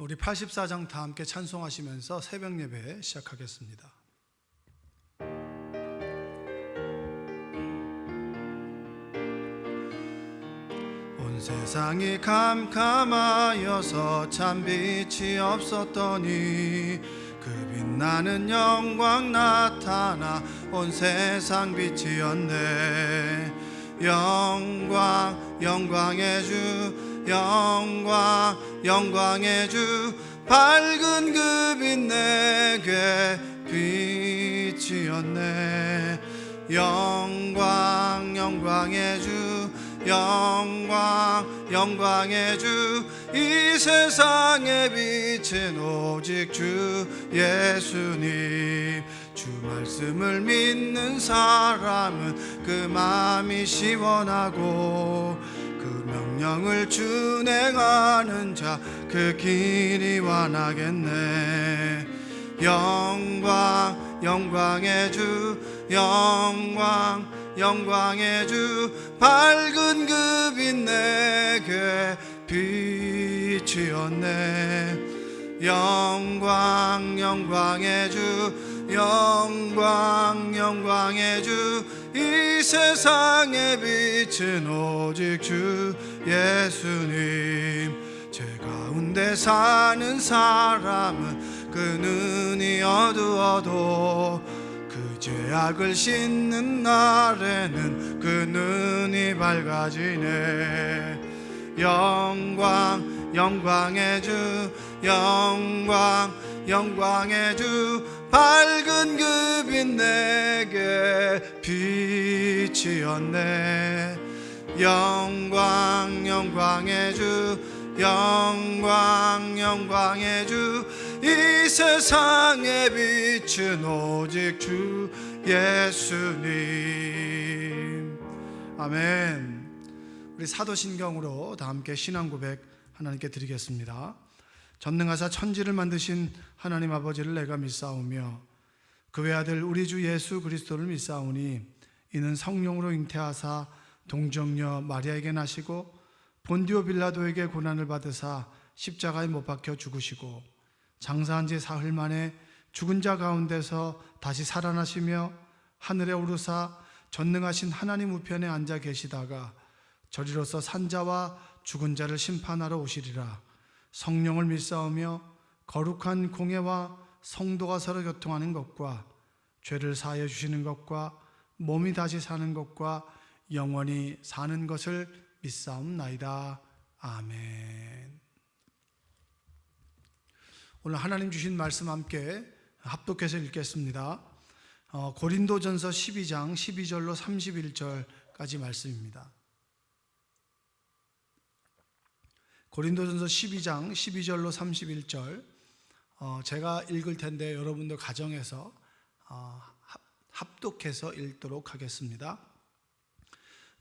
우리 84장 다 함께 찬송하시면서 새벽 예배 시작하겠습니다. 온 세상이 캄캄하여서 참 빛이 없었더니 그 빛나는 영광 나타나 온 세상 빛이었네. 영광 영광의 주, 영광 영광의 주, 밝은 그 빛 내게 빛이었네. 영광 영광의 주, 영광 영광의 주, 이 세상의 빛은 오직 주 예수님. 주 말씀을 믿는 사람은 그 마음이 시원하고 그 명령을 준행하는 자 그 길이 완하겠네. 영광 영광의 주, 영광 영광의 주, 밝은 그 빛 내게 빛이었네. 영광 영광의 주, 영광 영광의 주, 이 세상의 빛은 오직 주 예수님. 제 가운데 사는 사람은 그 눈이 어두워도 그 죄악을 씻는 날에는 그 눈이 밝아지네. 영광 영광의 주, 영광 영광의 주, 밝은 그 빛 내게 빛이었네. 영광 영광의 주, 영광 영광의 주, 이 세상의 빛은 오직 주 예수님. 아멘. 우리 사도신경으로 다 함께 신앙 고백 하나님께 드리겠습니다. 전능하사 천지를 만드신 하나님 아버지를 내가 믿사오며 그 외아들 우리 주 예수 그리스도를 믿사오니 이는 성령으로 잉태하사 동정녀 마리아에게 나시고 본디오 빌라도에게 고난을 받으사 십자가에 못 박혀 죽으시고 장사한 지 사흘 만에 죽은 자 가운데서 다시 살아나시며 하늘에 오르사 전능하신 하나님 우편에 앉아 계시다가 저리로서 산자와 죽은 자를 심판하러 오시리라. 성령을 믿사오며 거룩한 공예와 성도가 서로 교통하는 것과 죄를 사하여 주시는 것과 몸이 다시 사는 것과 영원히 사는 것을 믿사옵나이다. 아멘. 오늘 하나님 주신 말씀 함께 합독해서 읽겠습니다. 고린도전서 12장 12절로 31절까지 말씀입니다. 고린도전서 12장 12절로 31절 제가 읽을 텐데 여러분들 가정에서 합독해서 읽도록 하겠습니다.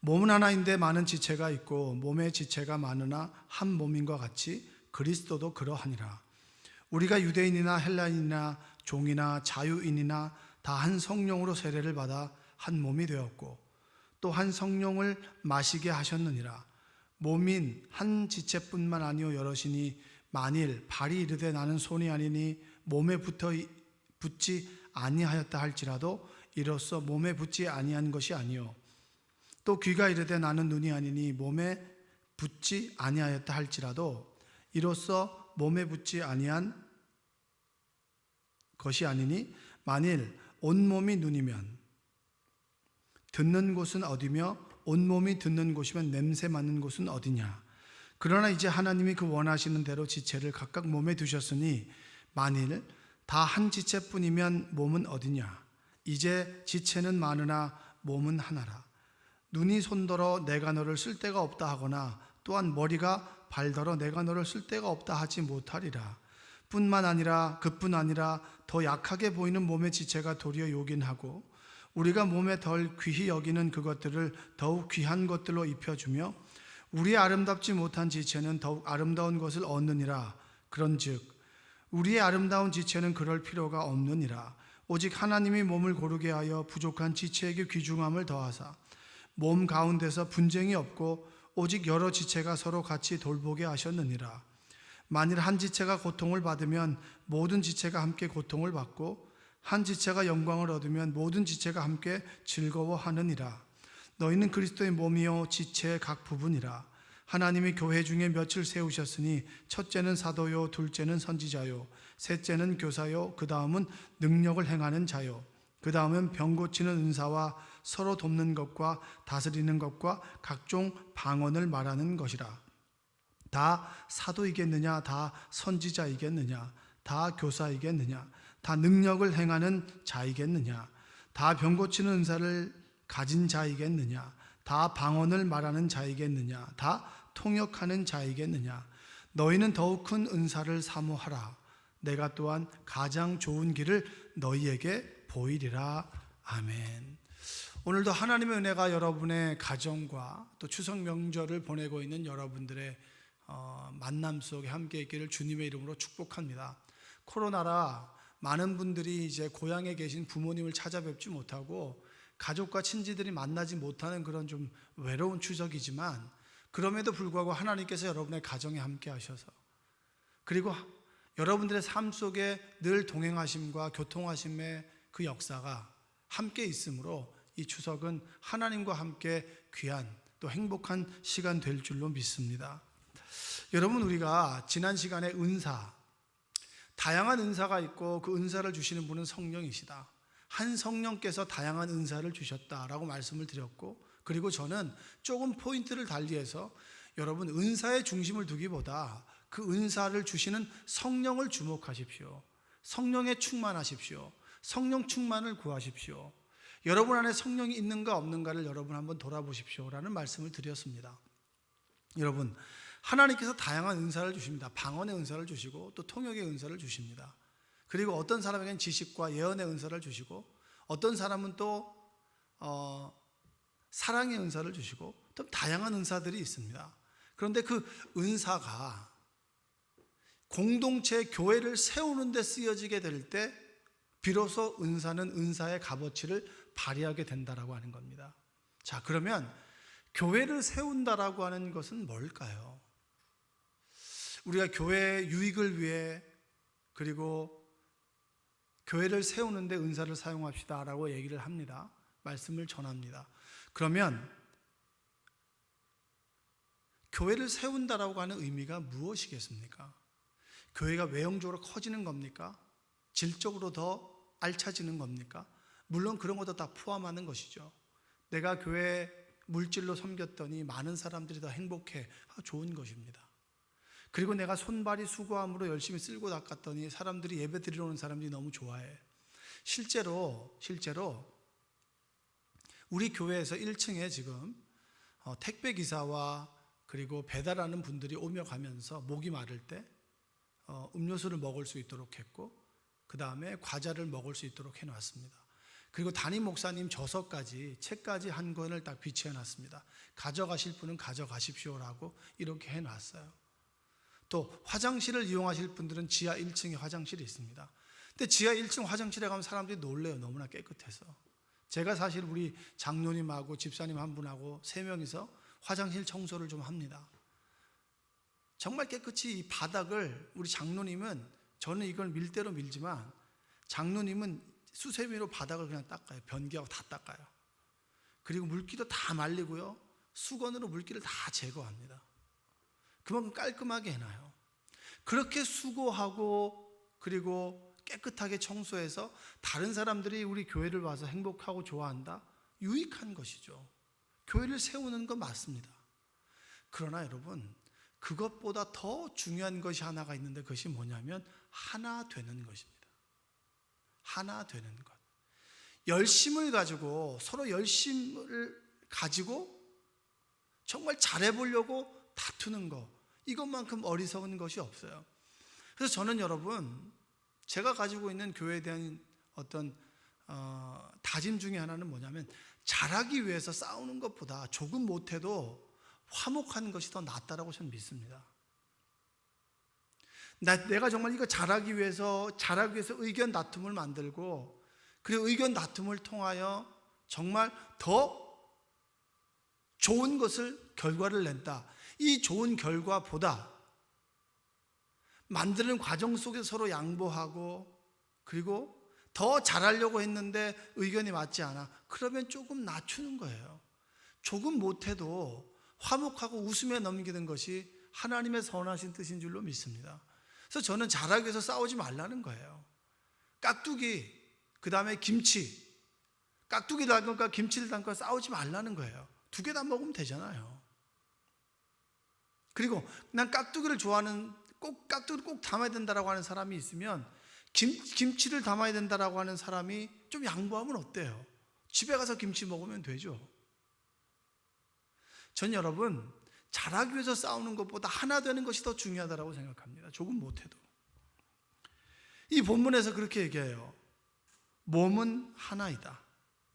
몸은 하나인데 많은 지체가 있고 몸의 지체가 많으나 한 몸인과 같이 그리스도도 그러하니라. 우리가 유대인이나 헬라인이나 종이나 자유인이나 다 한 성령으로 세례를 받아 한 몸이 되었고 또 한 성령을 마시게 하셨느니라. 몸인 한 지체뿐만 아니요 여럿이니 만일 발이 이르되 나는 손이 아니니 몸에 붙지 아니하였다 할지라도 이로써 몸에 붙지 아니한 것이 아니요 또 귀가 이르되 나는 눈이 아니니 몸에 붙지 아니하였다 할지라도 이로써 몸에 붙지 아니한 것이 아니니 만일 온몸이 눈이면 듣는 곳은 어디며 온몸이 듣는 곳이면 냄새 맡는 곳은 어디냐. 그러나 이제 하나님이 그 원하시는 대로 지체를 각각 몸에 두셨으니 만일 다 한 지체뿐이면 몸은 어디냐. 이제 지체는 많으나 몸은 하나라. 눈이 손더러 내가 너를 쓸 데가 없다 하거나 또한 머리가 발더러 내가 너를 쓸 데가 없다 하지 못하리라. 뿐만 아니라 그뿐 아니라 더 약하게 보이는 몸의 지체가 도리어 요긴하고 우리가 몸에 덜 귀히 여기는 그것들을 더욱 귀한 것들로 입혀주며 우리의 아름답지 못한 지체는 더욱 아름다운 것을 얻느니라. 그런즉 우리의 아름다운 지체는 그럴 필요가 없느니라. 오직 하나님이 몸을 고르게 하여 부족한 지체에게 귀중함을 더하사 몸 가운데서 분쟁이 없고 오직 여러 지체가 서로 같이 돌보게 하셨느니라. 만일 한 지체가 고통을 받으면 모든 지체가 함께 고통을 받고 한 지체가 영광을 얻으면 모든 지체가 함께 즐거워하느니라. 너희는 그리스도의 몸이요 지체의 각 부분이라. 하나님이 교회 중에 몇을 세우셨으니 첫째는 사도요, 둘째는 선지자요, 셋째는 교사요, 그 다음은 능력을 행하는 자요, 그 다음은 병 고치는 은사와 서로 돕는 것과 다스리는 것과 각종 방언을 말하는 것이라. 다 사도이겠느냐? 다 선지자이겠느냐? 다 교사이겠느냐? 다 능력을 행하는 자이겠느냐? 다 병 고치는 은사를 가진 자이겠느냐? 다 방언을 말하는 자이겠느냐? 다 통역하는 자이겠느냐? 너희는 더욱 큰 은사를 사모하라. 내가 또한 가장 좋은 길을 너희에게 보이리라. 아멘. 오늘도 하나님의 은혜가 여러분의 가정과 또 추석 명절을 보내고 있는 여러분들의 만남 속에 함께 있기를 주님의 이름으로 축복합니다. 코로나라 많은 분들이 이제 고향에 계신 부모님을 찾아뵙지 못하고 가족과 친지들이 만나지 못하는 그런 좀 외로운 추석이지만, 그럼에도 불구하고 하나님께서 여러분의 가정에 함께 하셔서, 그리고 여러분들의 삶 속에 늘 동행하심과 교통하심의 그 역사가 함께 있으므로 이 추석은 하나님과 함께 귀한 또 행복한 시간 될 줄로 믿습니다. 여러분, 우리가 지난 시간에 은사, 다양한 은사가 있고 그 은사를 주시는 분은 성령이시다, 한 성령께서 다양한 은사를 주셨다라고 말씀을 드렸고, 그리고 저는 조금 포인트를 달리해서 여러분, 은사의 중심을 두기보다 그 은사를 주시는 성령을 주목하십시오. 성령에 충만하십시오. 성령 충만을 구하십시오. 여러분 안에 성령이 있는가 없는가를 여러분 한번 돌아보십시오라는 말씀을 드렸습니다. 여러분, 하나님께서 다양한 은사를 주십니다. 방언의 은사를 주시고 또 통역의 은사를 주십니다. 그리고 어떤 사람에게는 지식과 예언의 은사를 주시고, 어떤 사람은 또 사랑의 은사를 주시고, 또 다양한 은사들이 있습니다. 그런데 그 은사가 공동체 교회를 세우는 데 쓰여지게 될 때 비로소 은사는 은사의 값어치를 발휘하게 된다라고 하는 겁니다. 자, 그러면 교회를 세운다라고 하는 것은 뭘까요? 우리가 교회의 유익을 위해, 그리고 교회를 세우는데 은사를 사용합시다라고 얘기를 합니다. 말씀을 전합니다. 그러면 교회를 세운다라고 하는 의미가 무엇이겠습니까? 교회가 외형적으로 커지는 겁니까? 질적으로 더 알차지는 겁니까? 물론 그런 것도 다 포함하는 것이죠. 내가 교회 물질로 섬겼더니 많은 사람들이 더 행복해. 좋은 것입니다. 그리고 내가 손발이 수고함으로 열심히 쓸고 닦았더니 사람들이 예배 드리러 오는 사람들이 너무 좋아해. 실제로 우리 교회에서 1층에 지금 택배 기사와 그리고 배달하는 분들이 오며 가면서 목이 마를 때 음료수를 먹을 수 있도록 했고, 그 다음에 과자를 먹을 수 있도록 해놨습니다. 그리고 담임 목사님 저서까지, 책까지 한 권을 딱 비치해 놨습니다. 가져가실 분은 가져가십시오라고 이렇게 해놨어요. 또 화장실을 이용하실 분들은 지하 1층에 화장실이 있습니다. 근데 지하 1층 화장실에 가면 사람들이 놀래요. 너무나 깨끗해서. 제가 사실 우리 장로님하고 집사님 한 분하고 3명이서 화장실 청소를 좀 합니다. 정말 깨끗이 이 바닥을, 우리 장로님은, 저는 이걸 밀대로 밀지만 장로님은 수세미로 바닥을 그냥 닦아요. 변기하고 다 닦아요. 그리고 물기도 다 말리고요, 수건으로 물기를 다 제거합니다. 그만큼 깔끔하게 해놔요. 그렇게 수고하고 그리고 깨끗하게 청소해서 다른 사람들이 우리 교회를 와서 행복하고 좋아한다? 유익한 것이죠. 교회를 세우는 건 맞습니다. 그러나 여러분, 그것보다 더 중요한 것이 하나가 있는데, 그것이 뭐냐면 하나 되는 것입니다. 하나 되는 것. 열심을 가지고, 서로 열심을 가지고 정말 잘해보려고 다투는 것, 이것만큼 어리석은 것이 없어요. 그래서 저는 여러분, 제가 가지고 있는 교회에 대한 어떤 다짐 중에 하나는 뭐냐면, 잘하기 위해서 싸우는 것보다 조금 못해도 화목하는 것이 더 낫다라고 저는 믿습니다. 내가 정말 이거 잘하기 위해서 의견 다툼을 만들고, 그리고 의견 다툼을 통하여 정말 더 좋은 것을, 결과를 낸다. 이 좋은 결과보다 만드는 과정 속에서 서로 양보하고, 그리고 더 잘하려고 했는데 의견이 맞지 않아. 그러면 조금 낮추는 거예요. 조금 못해도 화목하고 웃으며 넘기는 것이 하나님의 선하신 뜻인 줄로 믿습니다. 그래서 저는 잘하기 위해서 싸우지 말라는 거예요. 깍두기, 그 다음에 김치, 깍두기 담글까 김치를 담글까 싸우지 말라는 거예요. 두 개 다 먹으면 되잖아요. 그리고 난 깍두기를 좋아하는, 꼭 깍두기를 꼭 담아야 된다라고 하는 사람이 있으면 김치를 담아야 된다라고 하는 사람이 좀 양보하면 어때요? 집에 가서 김치 먹으면 되죠. 전 여러분, 잘하기 위해서 싸우는 것보다 하나 되는 것이 더 중요하다고 생각합니다. 조금 못해도. 이 본문에서 그렇게 얘기해요. 몸은 하나이다.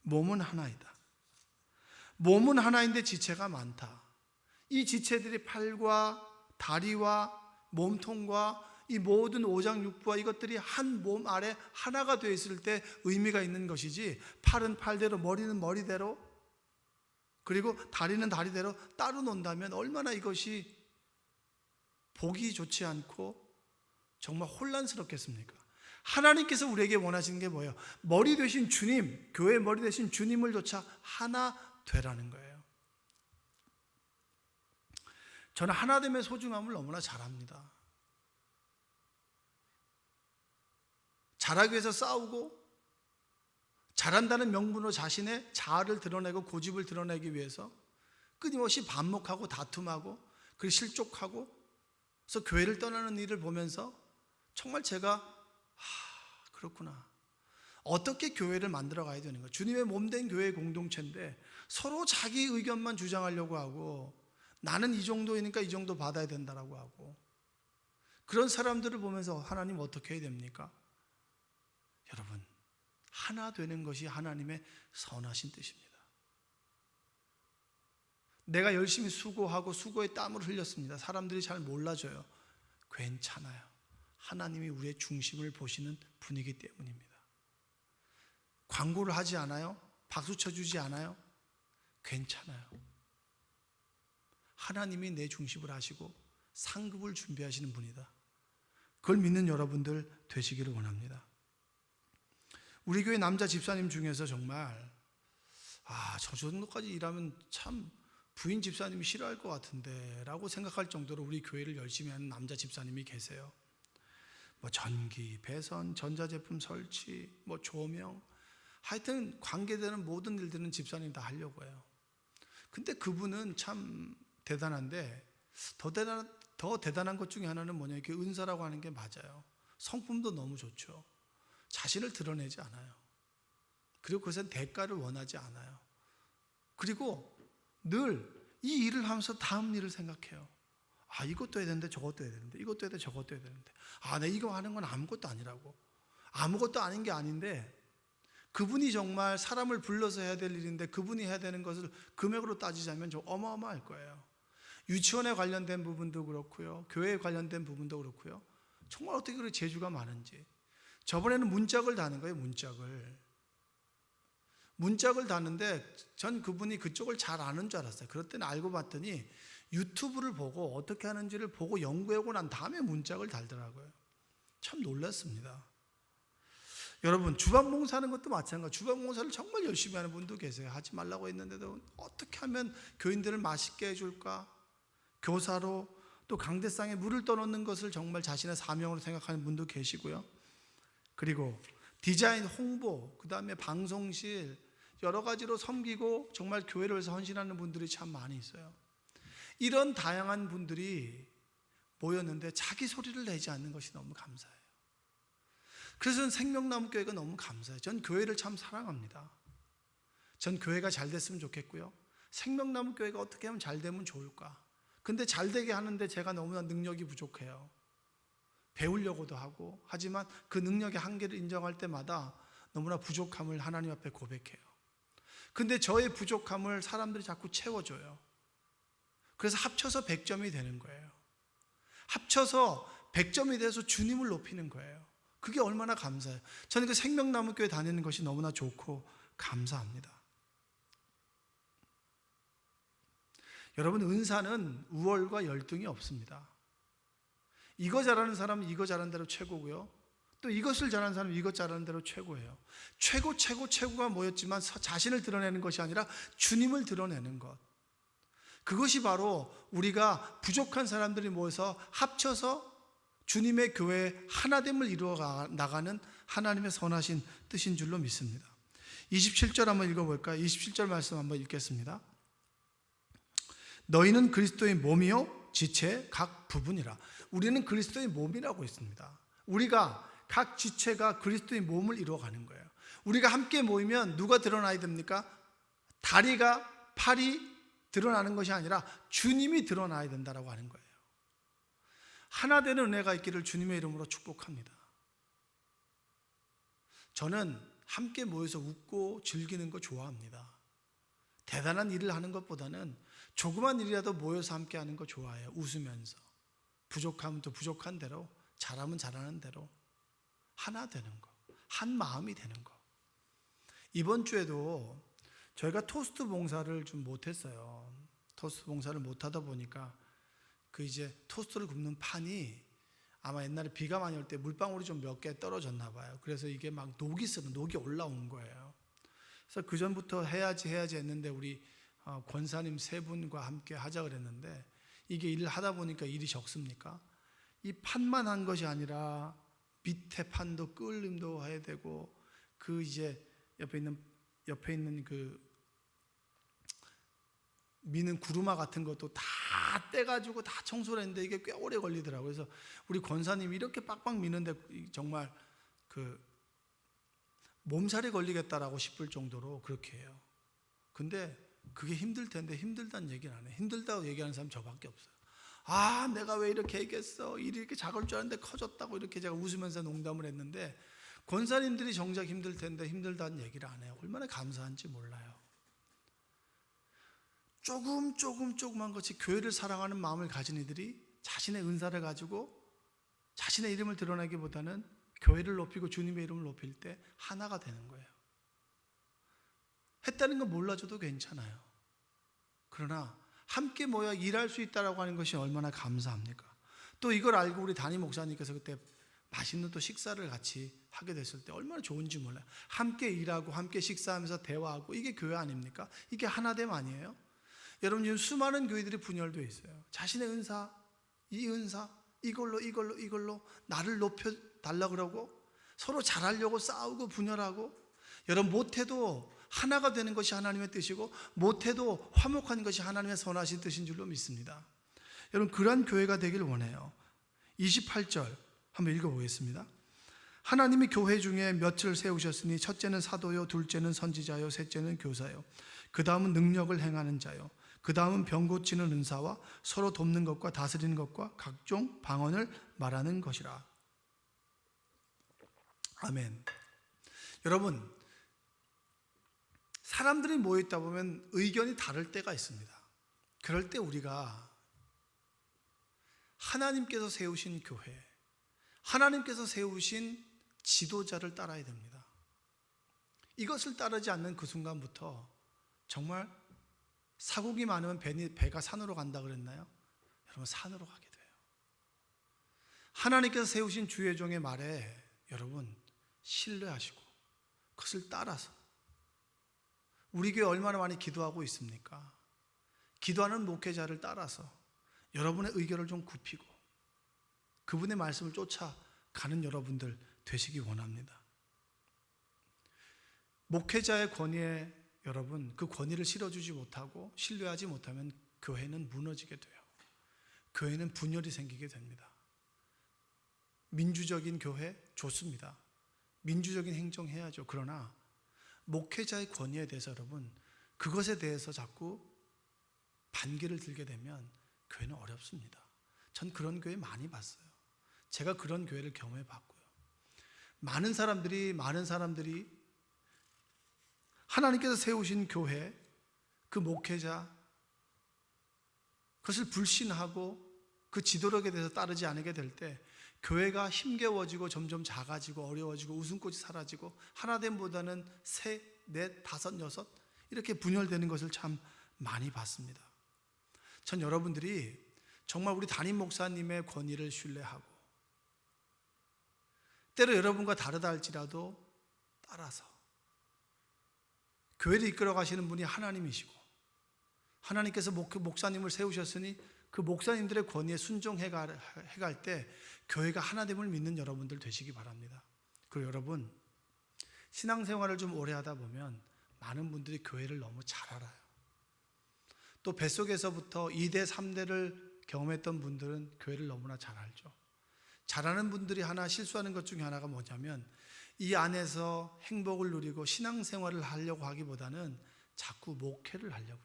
몸은 하나이다. 몸은 하나인데 지체가 많다. 이 지체들이 팔과 다리와 몸통과 이 모든 오장육부와 이것들이 한 몸 아래 하나가 되어 있을 때 의미가 있는 것이지, 팔은 팔대로 머리는 머리대로 그리고 다리는 다리대로 따로 논다면 얼마나 이것이 보기 좋지 않고 정말 혼란스럽겠습니까? 하나님께서 우리에게 원하시는 게 뭐예요? 머리 되신 주님, 교회의 머리 되신 주님을 조차 하나 되라는 거예요. 저는 하나됨의 소중함을 너무나 잘 압니다. 잘하기 위해서 싸우고 잘한다는 명분으로 자신의 자아를 드러내고 고집을 드러내기 위해서 끊임없이 반목하고 다툼하고 그리고 실족하고, 그래서 교회를 떠나는 일을 보면서 정말 제가 그렇구나, 어떻게 교회를 만들어 가야 되는가. 주님의 몸된 교회의 공동체인데 서로 자기 의견만 주장하려고 하고, 나는 이 정도이니까 이 정도 받아야 된다라고 하고, 그런 사람들을 보면서 하나님 어떻게 해야 됩니까? 여러분, 하나 되는 것이 하나님의 선하신 뜻입니다. 내가 열심히 수고하고 수고의 땀을 흘렸습니다. 사람들이 잘 몰라줘요. 괜찮아요. 하나님이 우리의 중심을 보시는 분이기 때문입니다. 광고를 하지 않아요? 박수 쳐주지 않아요? 괜찮아요. 하나님이 내 중심을 하시고 상급을 준비하시는 분이다. 그걸 믿는 여러분들 되시기를 원합니다. 우리 교회 남자 집사님 중에서 정말 저 정도까지 일하면 참 부인 집사님이 싫어할 것 같은데 라고 생각할 정도로 우리 교회를 열심히 하는 남자 집사님이 계세요. 전기, 배선, 전자제품 설치, 조명, 하여튼 관계되는 모든 일들은 집사님이 다 하려고 해요. 근데 그분은 참 대단한데, 더 대단한 것 중에 하나는 뭐냐, 이렇게 은사라고 하는 게 맞아요. 성품도 너무 좋죠. 자신을 드러내지 않아요. 그리고 그것은 대가를 원하지 않아요. 그리고 늘 이 일을 하면서 다음 일을 생각해요. 이것도 해야 되는데 저것도 해야 되는데, 이것도 해야 되는데 저것도 해야 되는데, 내 이거 하는 건 아무것도 아니라고. 아무것도 아닌 게 아닌데, 그분이 정말 사람을 불러서 해야 될 일인데 그분이 해야 되는 것을 금액으로 따지자면 좀 어마어마할 거예요. 유치원에 관련된 부분도 그렇고요, 교회에 관련된 부분도 그렇고요. 정말 어떻게 그렇게 재주가 많은지. 저번에는 문짝을 다는 거예요. 문짝을 다는데 전 그분이 그쪽을 잘 아는 줄 알았어요. 그럴 때는 알고 봤더니 유튜브를 보고 어떻게 하는지를 보고 연구하고 난 다음에 문짝을 달더라고요. 참 놀랐습니다. 여러분, 주방봉사하는 것도 마찬가지예요. 주방봉사를 정말 열심히 하는 분도 계세요. 하지 말라고 했는데도 어떻게 하면 교인들을 맛있게 해줄까? 교사로 또 강대상에 물을 떠놓는 것을 정말 자신의 사명으로 생각하는 분도 계시고요. 그리고 디자인, 홍보, 그 다음에 방송실, 여러 가지로 섬기고 정말 교회를 위해서 헌신하는 분들이 참 많이 있어요. 이런 다양한 분들이 모였는데 자기 소리를 내지 않는 것이 너무 감사해요. 그래서 저는 생명나무교회가 너무 감사해요. 전 교회를 참 사랑합니다. 전 교회가 잘 됐으면 좋겠고요, 생명나무교회가 어떻게 하면 잘 되면 좋을까. 근데 잘 되게 하는데 제가 너무나 능력이 부족해요. 배우려고도 하고, 하지만 그 능력의 한계를 인정할 때마다 너무나 부족함을 하나님 앞에 고백해요. 근데 저의 부족함을 사람들이 자꾸 채워줘요. 그래서 합쳐서 100점이 되는 거예요. 합쳐서 100점이 돼서 주님을 높이는 거예요. 그게 얼마나 감사해요. 저는 그 생명나무교회 다니는 것이 너무나 좋고 감사합니다. 여러분, 은사는 우월과 열등이 없습니다. 이거 잘하는 사람은 이거 잘하는 대로 최고고요. 또 이것을 잘하는 사람은 이것 잘하는 대로 최고예요. 최고가 모였지만 자신을 드러내는 것이 아니라 주님을 드러내는 것. 그것이 바로 우리가 부족한 사람들이 모여서 합쳐서 주님의 교회의 하나됨을 이루어 나가는 하나님의 선하신 뜻인 줄로 믿습니다. 27절 한번 읽어볼까요? 27절 말씀 한번 읽겠습니다. 너희는 그리스도의 몸이요 지체 각 부분이라. 우리는 그리스도의 몸이라고 있습니다. 우리가 각 지체가 그리스도의 몸을 이루어가는 거예요. 우리가 함께 모이면 누가 드러나야 됩니까? 다리가, 팔이 드러나는 것이 아니라 주님이 드러나야 된다라고 하는 거예요. 하나 되는 은혜가 있기를 주님의 이름으로 축복합니다. 저는 함께 모여서 웃고 즐기는 거 좋아합니다. 대단한 일을 하는 것보다는 조그만 일이라도 모여서 함께 하는 거 좋아해요. 웃으면서 부족하면 또 부족한 대로, 잘하면 잘하는 대로 하나 되는 거, 한 마음이 되는 거. 이번 주에도 저희가 토스트 봉사를 좀 못했어요. 토스트 봉사를 못하다 보니까 그 이제 토스트를 굽는 판이 아마 옛날에 비가 많이 올 때 물방울이 좀 몇 개 떨어졌나 봐요. 그래서 이게 막 녹이 올라온 거예요. 그래서 그 전부터 해야지 했는데 우리 권사님 세 분과 함께 하자 그랬는데 이게 일을 하다 보니까 일이 적습니까? 이 판만 한 것이 아니라 밑에 판도 끓림도 해야 되고 그 이제 옆에 있는 그 미는 구루마 같은 것도 다 떼가지고 다 청소를 했는데 이게 꽤 오래 걸리더라고요. 그래서 우리 권사님이 이렇게 빡빡 미는데 정말 그 몸살이 걸리겠다라고 싶을 정도로 그렇게 해요. 근데 그게 힘들 텐데 힘들다는 얘기는 안 해요. 힘들다고 얘기하는 사람 저밖에 없어요. 아, 내가 왜 이렇게 얘기했어? 일이 이렇게 작을 줄 알았는데 커졌다고 이렇게 제가 웃으면서 농담을 했는데 권사님들이 정작 힘들 텐데 힘들다는 얘기를 안 해요. 얼마나 감사한지 몰라요. 조금만 것이 교회를 사랑하는 마음을 가진 이들이 자신의 은사를 가지고 자신의 이름을 드러내기보다는 교회를 높이고 주님의 이름을 높일 때 하나가 되는 거예요. 했다는 건 몰라줘도 괜찮아요. 그러나 함께 모여 일할 수 있다고 하는 것이 얼마나 감사합니까? 또 이걸 알고 우리 담임 목사님께서 그때 맛있는 또 식사를 같이 하게 됐을 때 얼마나 좋은지 몰라요. 함께 일하고 함께 식사하면서 대화하고 이게 교회 아닙니까? 이게 하나됨 아니에요? 여러분 지금 수많은 교회들이 분열되어 있어요. 자신의 은사, 이 은사, 이걸로 나를 높여달라 그러고 서로 잘하려고 싸우고 분열하고 여러분 못해도 하나가 되는 것이 하나님의 뜻이고 못해도 화목한 것이 하나님의 선하신 뜻인 줄로 믿습니다. 여러분 그러한 교회가 되길 원해요. 28절 한번 읽어보겠습니다. 하나님이 교회 중에 몇을 세우셨으니 첫째는 사도요, 둘째는 선지자요, 셋째는 교사요, 그 다음은 능력을 행하는 자요, 그 다음은 병 고치는 은사와 서로 돕는 것과 다스리는 것과 각종 방언을 말하는 것이라. 아멘. 여러분 사람들이 모여있다 보면 의견이 다를 때가 있습니다. 그럴 때 우리가 하나님께서 세우신 교회, 하나님께서 세우신 지도자를 따라야 됩니다. 이것을 따르지 않는 그 순간부터 정말 사고기 많으면 배가 산으로 간다 그랬나요? 여러분 산으로 가게 돼요. 하나님께서 세우신 주의 종의 말에 여러분 신뢰하시고 그것을 따라서 우리 교회 얼마나 많이 기도하고 있습니까? 기도하는 목회자를 따라서 여러분의 의견을 좀 굽히고 그분의 말씀을 쫓아가는 여러분들 되시기 원합니다. 목회자의 권위에 여러분 그 권위를 실어주지 못하고 신뢰하지 못하면 교회는 무너지게 돼요. 교회는 분열이 생기게 됩니다. 민주적인 교회 좋습니다. 민주적인 행정해야죠. 그러나 목회자의 권위에 대해서 여러분 그것에 대해서 자꾸 반기를 들게 되면 교회는 어렵습니다. 전 그런 교회 많이 봤어요. 제가 그런 교회를 경험해 봤고요. 많은 사람들이 하나님께서 세우신 교회, 그 목회자, 그것을 불신하고 그 지도력에 대해서 따르지 않게 될 때 교회가 힘겨워지고 점점 작아지고 어려워지고 웃음꽃이 사라지고 하나됨보다는 셋, 넷, 다섯, 여섯 이렇게 분열되는 것을 참 많이 봤습니다. 전 여러분들이 정말 우리 담임 목사님의 권위를 신뢰하고 때로 여러분과 다르다 할지라도 따라서 교회를 이끌어 가시는 분이 하나님이시고 하나님께서 목사님을 세우셨으니 그 목사님들의 권위에 순종해 갈 때 교회가 하나됨을 믿는 여러분들 되시기 바랍니다. 그리고 여러분, 신앙생활을 좀 오래 하다 보면 많은 분들이 교회를 너무 잘 알아요. 또 뱃속에서부터 2대 3대를 경험했던 분들은 교회를 너무나 잘 알죠. 잘하는 분들이 하나 실수하는 것 중에 하나가 뭐냐면 이 안에서 행복을 누리고 신앙생활을 하려고 하기보다는 자꾸 목회를 하려고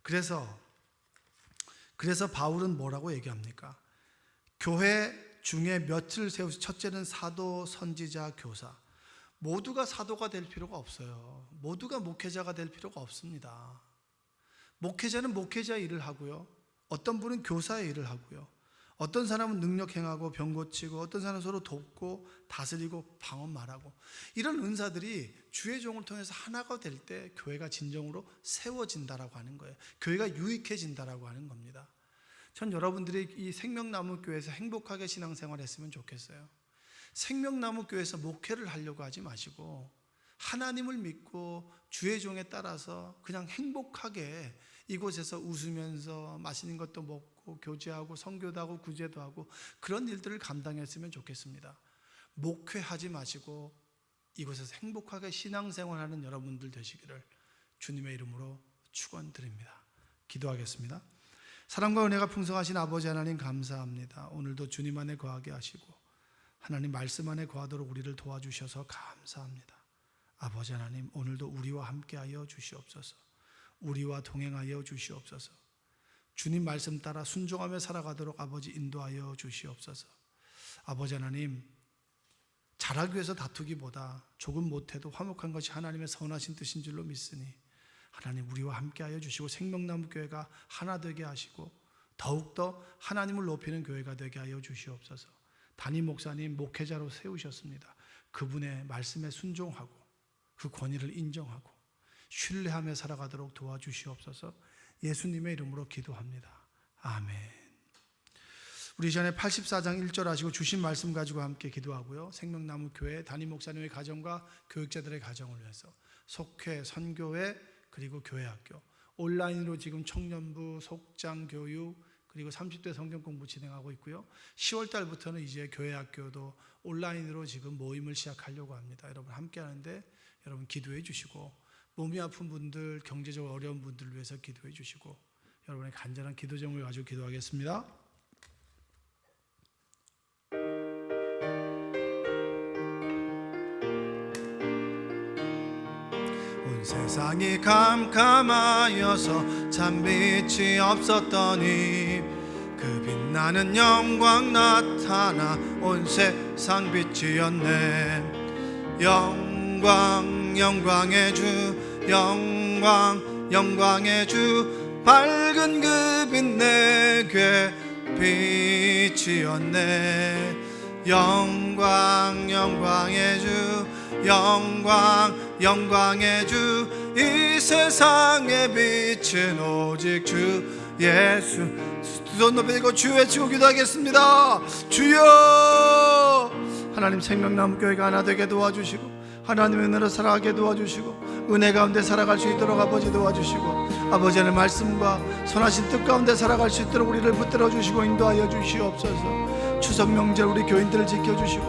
그래요. 그래서 바울은 뭐라고 얘기합니까? 교회 중에 몇을 세우시. 첫째는 사도, 선지자, 교사. 모두가 사도가 될 필요가 없어요. 모두가 목회자가 될 필요가 없습니다. 목회자는 목회자 일을 하고요, 어떤 분은 교사의 일을 하고요, 어떤 사람은 능력 행하고 병 고치고, 어떤 사람은 서로 돕고 다스리고 방언 말하고, 이런 은사들이 주의 종을 통해서 하나가 될 때 교회가 진정으로 세워진다라고 하는 거예요. 교회가 유익해진다라고 하는 겁니다. 전 여러분들이 이 생명나무 교회에서 행복하게 신앙생활 했으면 좋겠어요. 생명나무 교회에서 목회를 하려고 하지 마시고 하나님을 믿고 주의 종에 따라서 그냥 행복하게 이곳에서 웃으면서 맛있는 것도 먹고 교제하고 선교도 하고 구제도 하고 그런 일들을 감당했으면 좋겠습니다. 목회하지 마시고 이곳에서 행복하게 신앙생활하는 여러분들 되시기를 주님의 이름으로 축원드립니다. 기도하겠습니다. 사랑과 은혜가 풍성하신 아버지 하나님, 감사합니다. 오늘도 주님 안에 거하게 하시고 하나님 말씀 안에 거하도록 우리를 도와주셔서 감사합니다. 아버지 하나님, 오늘도 우리와 함께하여 주시옵소서. 우리와 동행하여 주시옵소서. 주님 말씀 따라 순종하며 살아가도록 아버지 인도하여 주시옵소서. 아버지 하나님, 잘하기 위해서 다투기보다 조금 못해도 화목한 것이 하나님의 선하신 뜻인 줄로 믿으니 하나님 우리와 함께하여 주시고 생명나무 교회가 하나 되게 하시고 더욱더 하나님을 높이는 교회가 되게 하여 주시옵소서. 담임 목사님 목회자로 세우셨습니다. 그분의 말씀에 순종하고 그 권위를 인정하고 신뢰하며 살아가도록 도와주시옵소서. 예수님의 이름으로 기도합니다. 아멘. 우리 전에 84장 1절 하시고 주신 말씀 가지고 함께 기도하고요, 생명나무 교회 담임 목사님의 가정과 교육자들의 가정을 위해서 속회, 선교회, 그리고 교회학교, 온라인으로 지금 청년부, 속장 교육, 그리고 30대 성경 공부 진행하고 있고요. 10월 달부터는 이제 교회학교도 온라인으로 지금 모임을 시작하려고 합니다. 여러분 함께 하는데 여러분 기도해 주시고, 몸이 아픈 분들, 경제적으로 어려운 분들을 위해서 기도해 주시고, 여러분의 간절한 기도 제목을 가지고 기도하겠습니다. 온 세상이 캄캄하여서 참 빛이 없었더니 그 빛나는 영광 나타나 온 세상 빛이었네. 영광 영광의 주, 영광 영광의 주, 밝은 그 빛 내게 빛이었네. 영광 영광의 주, 영광 영광의 주, 이 세상의 빛은 오직 주 예수. 두 손 높이 들고 주 외치고 기도하겠습니다. 주여, 하나님 생명나무 교회가 하나 되게 도와주시고 하나님의 은혜로 살아가게 도와주시고 은혜 가운데 살아갈 수 있도록 아버지 도와주시고, 아버지의 말씀과 선하신 뜻 가운데 살아갈 수 있도록 우리를 붙들어 주시고 인도하여 주시옵소서. 추석 명절 우리 교인들을 지켜주시고